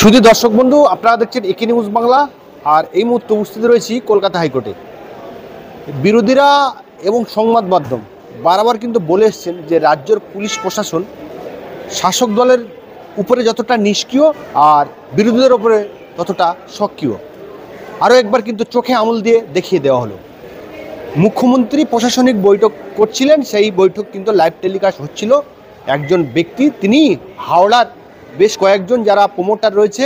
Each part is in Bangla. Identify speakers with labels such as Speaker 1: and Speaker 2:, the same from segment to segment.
Speaker 1: শুধু দর্শক বন্ধু, আপনারা দেখছেন একে নিউজ বাংলা। আর এই মুহূর্তে উপস্থিত রয়েছি কলকাতা হাইকোর্টে। বিরোধীরা এবং সংবাদ মাধ্যম বারবার কিন্তু বলে এসছেন যে রাজ্যের পুলিশ প্রশাসন শাসক দলের উপরে যতটা নিষ্ক্রিয় আর বিরোধীদের উপরে ততটা সক্রিয়। আরও একবার কিন্তু চোখে আঙুল দিয়ে দেখিয়ে দেওয়া হলো। মুখ্যমন্ত্রী প্রশাসনিক বৈঠক করছিলেন, সেই বৈঠক কিন্তু লাইভ টেলিকাস্ট হচ্ছিল। একজন ব্যক্তি, তিনি হাওড়ার বেশ কয়েকজন যারা প্রমোটার রয়েছে,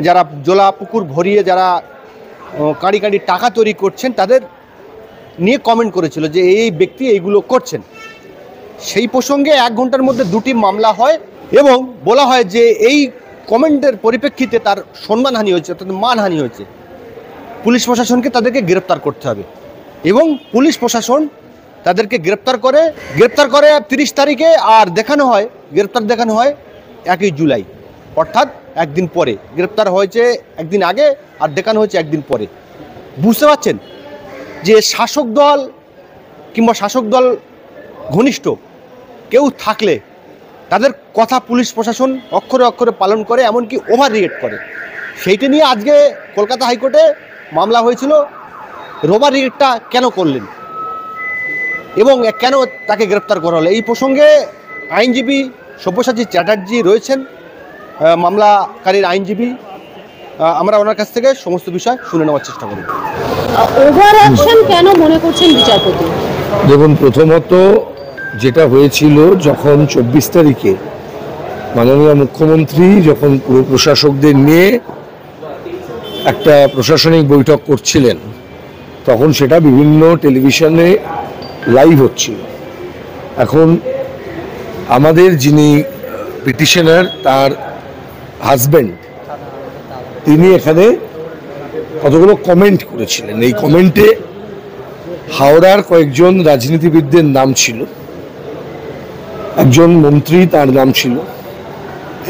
Speaker 1: যারা জোলা পুকুর ভরিয়ে যারা কাঁড়ি কাঁড়ি টাকা তৈরি করছেন, তাদের নিয়ে কমেন্ট করেছিল যে এই ব্যক্তি এইগুলো করছেন। সেই প্রসঙ্গে 1 ঘন্টার মধ্যে 2টি মামলা হয় এবং বলা হয় যে এই কমেন্টের পরিপ্রেক্ষিতে তার সম্মানহানি হয়েছে, অর্থাৎ মানহানি হয়েছে। পুলিশ প্রশাসনকে তাদেরকে গ্রেপ্তার করতে হবে এবং পুলিশ প্রশাসন তাদেরকে গ্রেপ্তার করে 30 তারিখে, আর গ্রেপ্তার দেখানো হয় 1 জুলাই, অর্থাৎ একদিন পরে। গ্রেপ্তার হয়েছে একদিন আগে আর দেখানো হয়েছে একদিন পরে। বুঝতে পারছেন যে শাসক দল কিংবা শাসক দল ঘনিষ্ঠ কেউ থাকলে তাদের কথা পুলিশ প্রশাসন অক্ষরে অক্ষরে পালন করে, এমনকি ওভার রিয়েক্ট করে। সেইটা নিয়ে আজকে কলকাতা হাইকোর্টে মামলা হয়েছিল। ওভার রিয়েক্টটা কেন করলেন এবং কেন তাকে গ্রেপ্তার করা হলো, এই প্রসঙ্গে আইনজীবী সব্যসাচী চ্যাটার্জি রয়েছেন, মামলাকারীর আইনজীবী। আমরা ওনার কাছ থেকে সমস্ত বিষয় শুনে নেওয়ার চেষ্টা করি।
Speaker 2: ওভার অ্যাকশন কেন মনে করছেন বিচারপতি?
Speaker 3: দেখুন, প্রথমত যেটা হয়েছিল, যখন 24 তারিখে মাননীয় মুখ্যমন্ত্রী যখন পুরো প্রশাসকদের নিয়ে একটা প্রশাসনিক বৈঠক করছিলেন, তখন সেটা বিভিন্ন টেলিভিশনে লাইভ হচ্ছিল। এখন আমাদের যিনি পিটিশনার, তার হাজব্যান্ড, তিনি এখানে কতগুলো কমেন্ট করেছিলেন। এই কমেন্টে হাওড়ার কয়েকজন রাজনীতিবিদদের নাম ছিল, একজন মন্ত্রী তার নাম ছিল,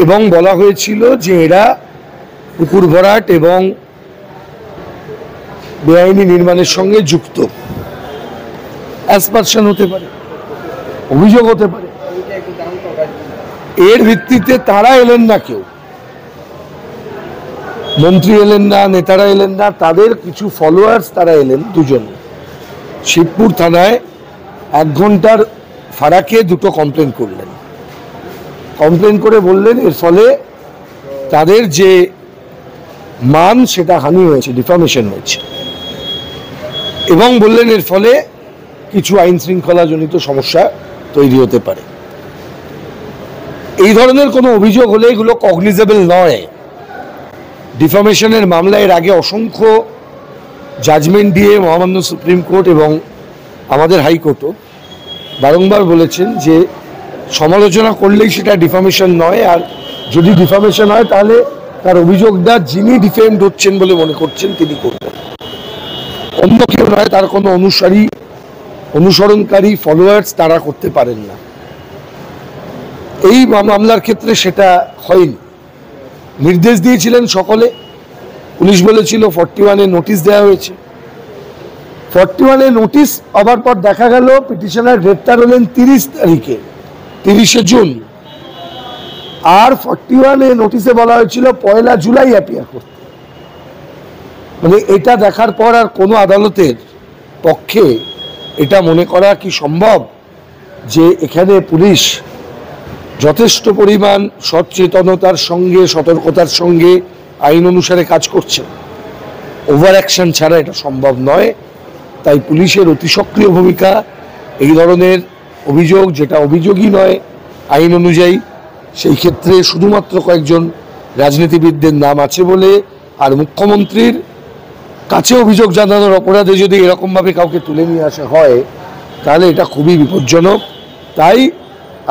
Speaker 3: এবং বলা হয়েছিল যে এরা পুকুর ভরাট এবং বেআইনি নির্মাণের সঙ্গে যুক্ত। অ্যাসপারশন হতে পারে, অভিযোগ হতে পারে। এর ভিত্তিতে তারা এলেন না, কেউ মন্ত্রী এলেন না, নেতারা এলেন না, তাদের কিছু ফলোয়ার্স তারা এলেন। 2 জন শিবপুর থানায় 1 ঘন্টার ফারাকে 2টো কমপ্লেন করলেন। কমপ্লেন করে বললেন এর ফলে তাদের যে মান সেটা হানি হয়েছে, ডিফামেশন হয়েছে, এবং বললেন এর ফলে কিছু আইন শৃঙ্খলাজনিত সমস্যা তৈরি হতে পারে। এই ধরনের কোনো অভিযোগ হলে এগুলো কগনিজেবল নয়। ডিফামেশনের মামলা এর আগে অসংখ্য জাজমেন্ট দিয়ে মহামান্য সুপ্রিম কোর্ট এবং আমাদের হাইকোর্টও বারংবার বলেছেন যে সমালোচনা করলেই সেটা ডিফামেশন নয়, আর যদি ডিফামেশন হয় তাহলে তার অভিযোগটা যিনি ডিফেন্ড হচ্ছেন বলে মনে করছেন তিনি করবেন, অন্য কেউ নয়। তার কোনো অনুসরণকারী ফলোয়ার্স তারা করতে পারেন না। এই মামলার ক্ষেত্রে সেটা হয়নি। নির্দেশ দিয়েছিলেন সকলে, পুলিশ বলেছিল 41-এ নোটিশ দেওয়া হয়েছে। 41-এ নোটিশ পাওয়ার পর দেখা গেল পিটিশনার গ্রেপ্তার হলেন 30 তারিখে, 30শে জুন। আর 41-এ নোটিশে বলা হয়েছিল 1 জুলাই অ্যাপিয়ার করতে। মানে এটা দেখার পর আর কোনো আদালতের পক্ষে এটা মনে করা কি সম্ভব যে এখানে পুলিশ যথেষ্ট পরিমাণ সচেতনতার সঙ্গে, সতর্কতার সঙ্গে আইন অনুসারে কাজ করছে? ওভার অ্যাকশন ছাড়া এটা সম্ভব নয়। তাই পুলিশের অতি সক্রিয় ভূমিকা, এই ধরনের অভিযোগ যেটা অভিযোগই নয় আইন অনুযায়ী, সেই ক্ষেত্রে শুধুমাত্র কয়েকজন রাজনীতিবিদদের নাম আছে বলে, আর মুখ্যমন্ত্রীর কাছে অভিযোগ জানানোর অপরাধে যদি এরকমভাবে কাউকে তুলে নিয়ে আসা হয়, তাহলে এটা খুবই বিপজ্জনক। তাই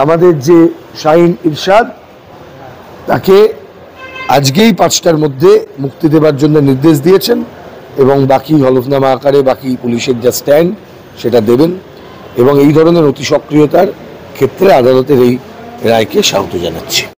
Speaker 3: আমাদের যে শাহিন ইরশাদ, তাকে আজকেই 5টার মধ্যে মুক্তি দেবার জন্য নির্দেশ দিয়েছেন এবং বাকি হলফনামা আকারে বাকি পুলিশের যা স্ট্যান্ড সেটা দেবেন, এবং এই ধরনের অতি সক্রিয়তার ক্ষেত্রে আদালতের এই রায়কে স্বাগত জানাচ্ছি।